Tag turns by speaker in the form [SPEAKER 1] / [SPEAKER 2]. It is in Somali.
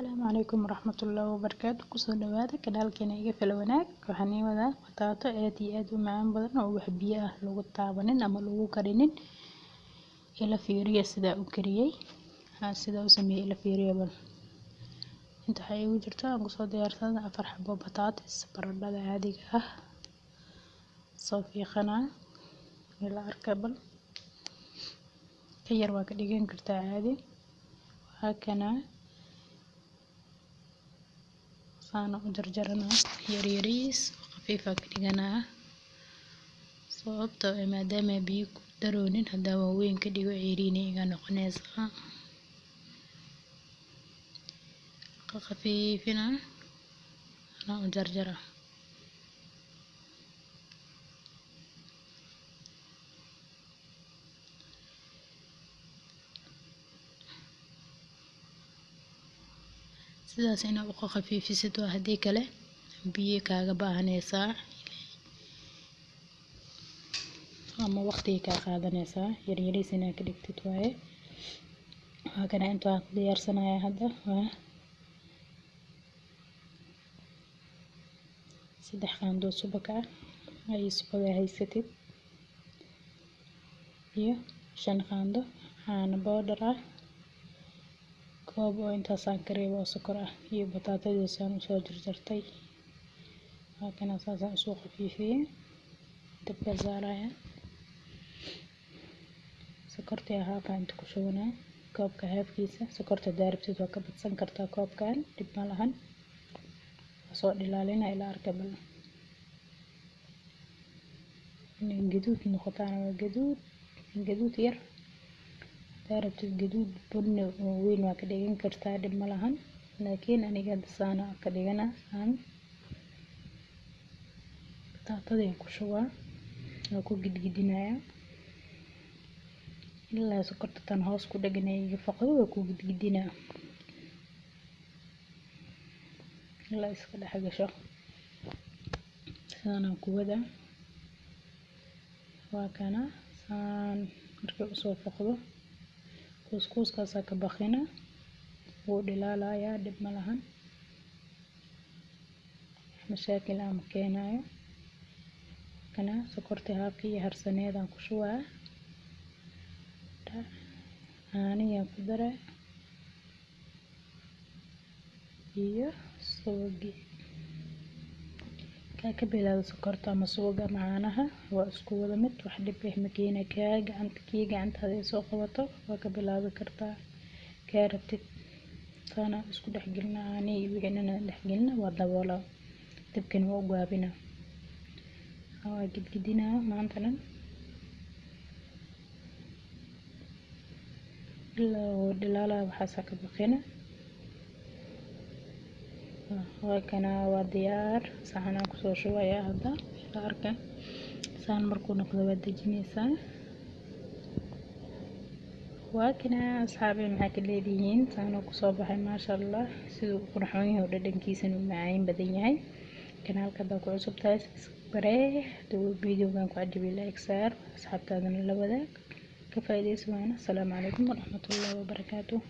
[SPEAKER 1] السلام عليكم ورحمة الله وبركاته. كسر نوادي كنال كنا يجي في الوناك وحني وذا بطاطا آتي آدو معان بدن أو بحبية لو التعبانين أما لو كرينين إلى فيريا سدا وكريي ها سدا وسميه إلى فيريا بل انت حي وجرتا قصاد ديارتنا أفرح بطاطس برد عادي صوفي خنا إلى أركبل كير واكديجين كرتا عادي وهكنا أنا أجرجرنا يريريس خفيفة كديجنا صوبته ما دام بيك درونين هذا وين كدي وعيريني إجا قناصة خفيفنا أنا أجرجرة sidaas ina u khafiifisid hadii kale biyo kaaga baahanaysa ama waqti ka qaadanaysa yaryariis ina ka dhigtid waaye kana inta diyaarsanaya hadda waa 3 qaando subag ah ay subag haysatid iyo 5 qaando caano powder ah koob oo intaasaan kareebo oo sokor ah iyo bataatadiisaan soo jarjartay halkan asaasaan soo khafiifiyay dabka saaraya sokorta halka inta ku shubana koobka haafkiisa sokorta daaribtid waa ka badsan kartaa koobkan dib ma lahan soo dhilaalina ila arkabal in gaduud noqotaan waa gaduud yar daaribtid gaduud bunni oo weyn waa ka dhigan kartaa dib ma lahan laakiin aniga saana ka dhigana aan taatadii ku shubaa oo ku gidgidinaya ilaa sokorta tan hoos ku dhaganay faqado oo ku gidgidina ilaa iska dhaxgasho saana ku wada waa kana saan markii uu soo faqdo kuuskaas ka baqina wuu dhilaalaya dib ma lahan mashaakil aan keenayo kana sokorta haafkii harsaneedan ku shubaa aaniya ku dara iyo suugi ka bilaado sokorta ama suuga macaanaha waa isku wada mid wax dhib ah ma keena gacanta soo qabato waa ka bilaabi kartaa kaartid sana isku dhaxgelina aani iyo wixina dhaxgelina waa daboola dabkan waa gaabina waa gidgidina maantanan ilaa dhilala waxa ka baqina waa kana waa diyaar saxan ku soo shubaya hadda arka saan markuu noqdo waa dajinaysa waa kana asxaabi maxaa ka leedihiin saan ku soo baxay ma sha Allah sidoo qurxoon yahay dhadhankiisana macaan badan yahay kanaalka baa ku cusub tahay bare doo videogan ku cajibi like saar asxaabtaadana la wadaag ka faa'iideyso. Assalamu alaykum wa rahmatullahi wa barakatuh.